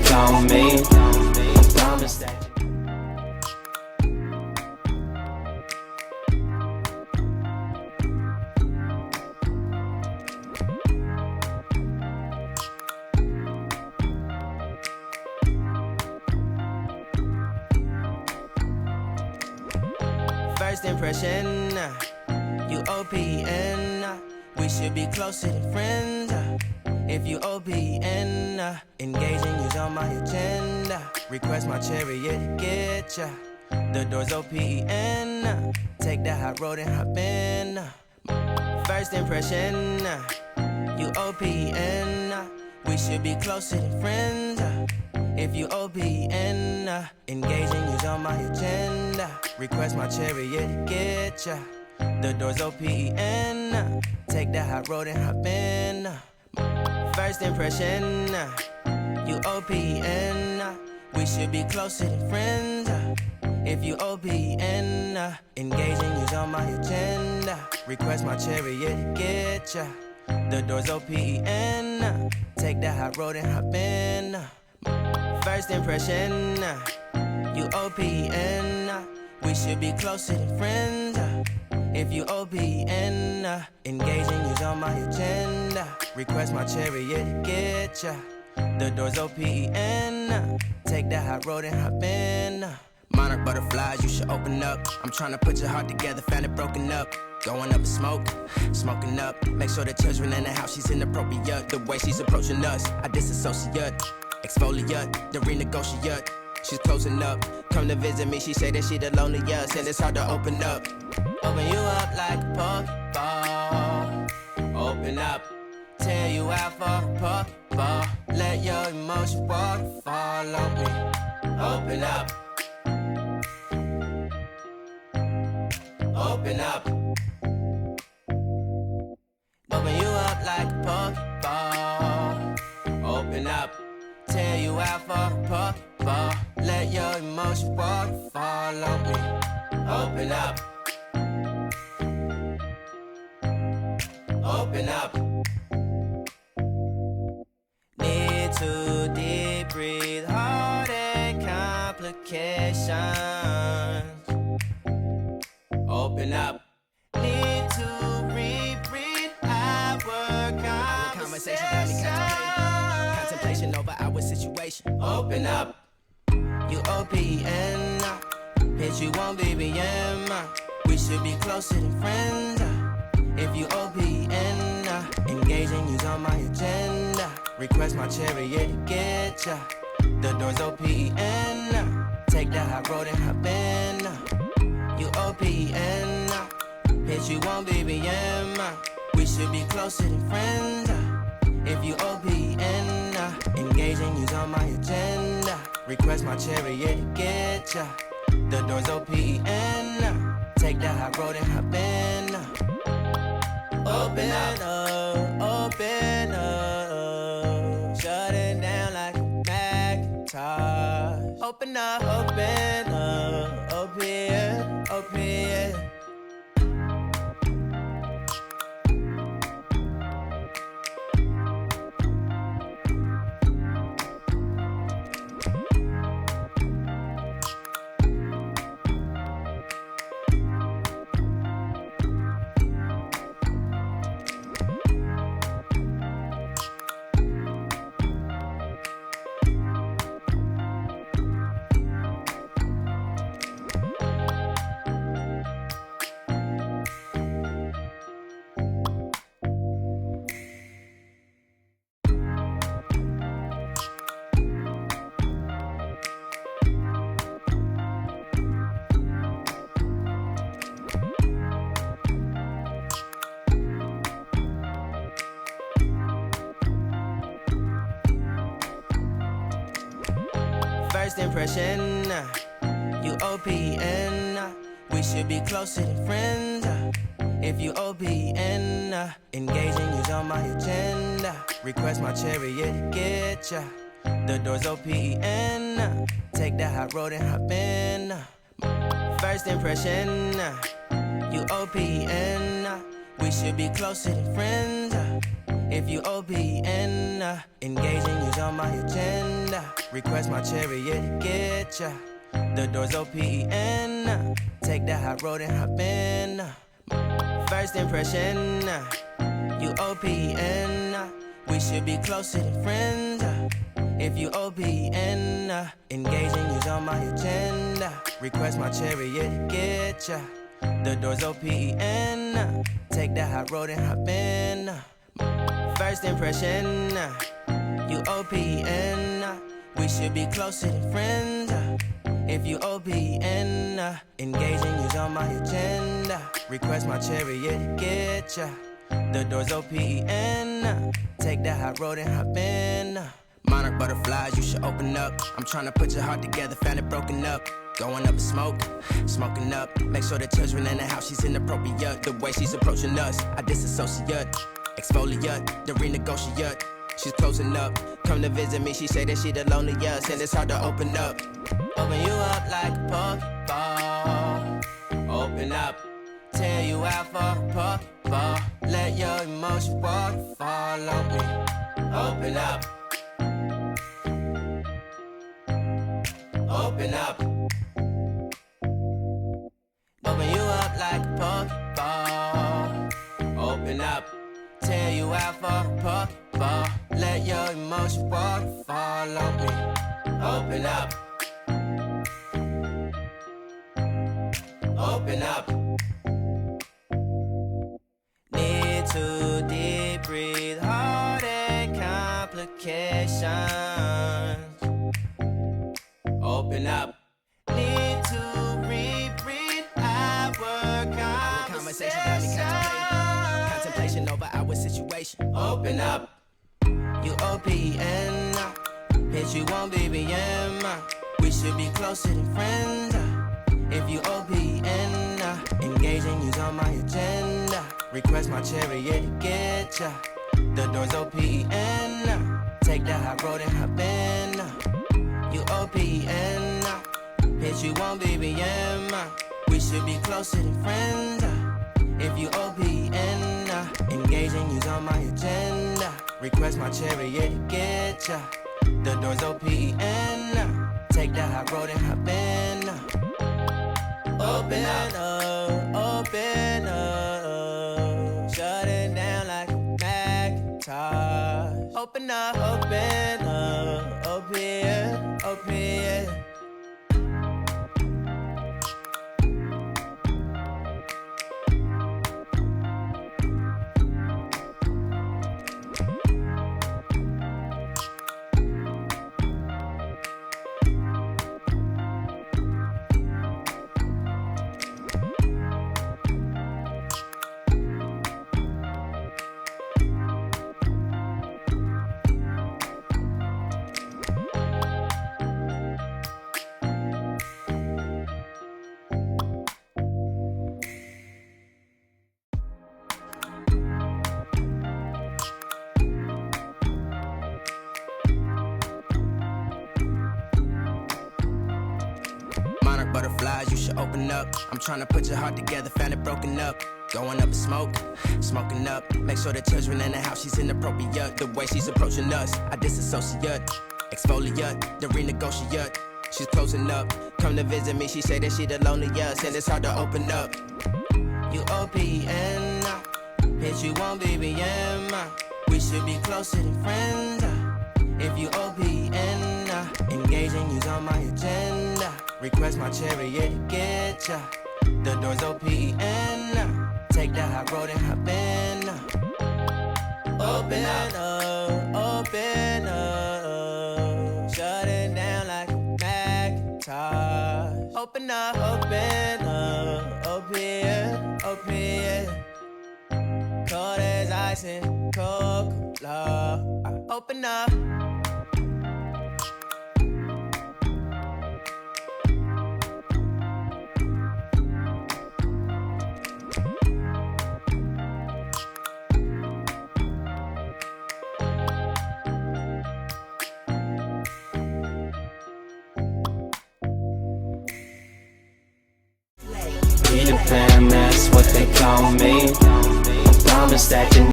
call me. Don't mistake. First impression, you OPN. We should be closer than friends. If you OPN, engaging you's on my agenda. Request my chariot, get ya. The door's OPN. Take that hot road and hop in. First impression, you OPN. We should be closer than friends. If you OPN, engaging you's on my agenda. Request my chariot, get ya. The door's OPN. Take that hot road and hop in. First impression, you OPN. We should be closer than friends. If you OPN, engaging you's on my agenda. Request my chariot, get ya. The door's OPN. Take that hot road and hop in. First impression, you OPN. We should be closer than friends. If you OPN, engaging you's on my agenda. Request my chariot, get ya. The door's OPN. Take that hot road and hop in. Monarch butterflies, you should open up. I'm trying to put your heart together, found it broken up. Going up in smoke, smoking up. Make sure the children in the house, she's inappropriate. The way she's approaching us, I disassociate. Exfoliate, the renegotiate. She's closing up. Come to visit me, she say that she the loneliest, and it's hard to open up. Open you up like a Pokeball. Open up, tear you out for a Pokeball. Let your emotion waterfall on me. Open up. Open up. Open you up like a Pokeball. Open up. Tear you out for a Pokeball. Let your emotion waterfall on me. Open up. Open up. Need to deep breathe, heartache complications. Open up. Need to reread our conversation. Contemplation over our situation. Open up. You OPN. Bitch, you won't BBM. We should be closer than friends. If you OPN, engaging you's on my agenda. Request my chariot, get ya. The door's OPN. Take that hot road and hop in. You OPN. Bitch, you won't BBM. We should be closer than friends. If you OPN, engaging you's on my agenda. Request my chariot, get ya. The door's OPN. Take that hot road and hop in. Open up, open up. Shut it down like a Macintosh. Open up, open, open. First impression, you OPN. We should be closer than friends. If you OPN, engaging you's on my agenda. Request my chariot, get ya. The door's OPN. Take that hot road and hop in. First impression, you OPN. We should be closer than friends. If you OPN, engaging you's on my agenda. Request my chariot to get ya. The door's OPN. Take that hot road and hop in. First impression, you OPN. We should be closer than friends. If you OPN, engaging you's on my agenda. Request my chariot to get ya. The door's OPN. Take that hot road and hop in. First impression, you OPN. We should be closer than friends. If you OPN, engaging you's on my agenda. Request my chariot to get ya. The door's OPN. Take that hot road and hop in. Monarch butterflies, you should open up. I'm tryna put your heart together, found it broken up. Going up in smoke, smoking up. Make sure the children in the house, she's inappropriate. The way she's approaching us, I disassociate. Exfoliate, the renegotiate. She's closing up, come to visit me. She say that she the loneliest, and it's hard to open up. Open you up like a Pokeball. Open up, tear you out for a Pokeball. Let your emotions waterfall on me. Open up. Open up. Open you up like a Pokeball. Open up. Tear you out for a Pokeball. Let your emotions waterfall on me. Open up. Open up. Need to deep breathe, heart and complications. Open up. Need to reread our conversation. Got me contemplation over our situation. Open up. You OPN. Bitch, you won't BBM. We should be closer than friends. If you OPN, engaging you's on my agenda. Request my chariot to get ya. The door's OPN. Take that hot road and hop in. You OPN, bitch, you won't BBM. We should be closer than friends. If you OPN, engaging you's on my agenda. Request my chariot to get ya. The door's OPN. Take that hot road and hop in. Open up, open up. Shut it down like a Macintosh. Open up, open up. Open, open. Butterflies, you should open up. I'm tryna put your heart together, found it broken up. Going up in smoke, smoking up. Make sure the children in the house, she's inappropriate. The way she's approaching us, I disassociate. Exfoliate, the renegotiate. She's closing up, come to visit me. She say that she the loneliest, and it's hard to open up. You OPN, bitch, you won't BBM. We should be closer than friends. If you OPN, engaging you's on my agenda. Request my chariot to get ya. The door's OPN. Take that hot road and hop in. Open up, open up. Shut it down like a Macintosh. Open up, open, open. Cold as ice and Coca-Cola. Open up. Peter Pan, that's what they call me. I'm stacking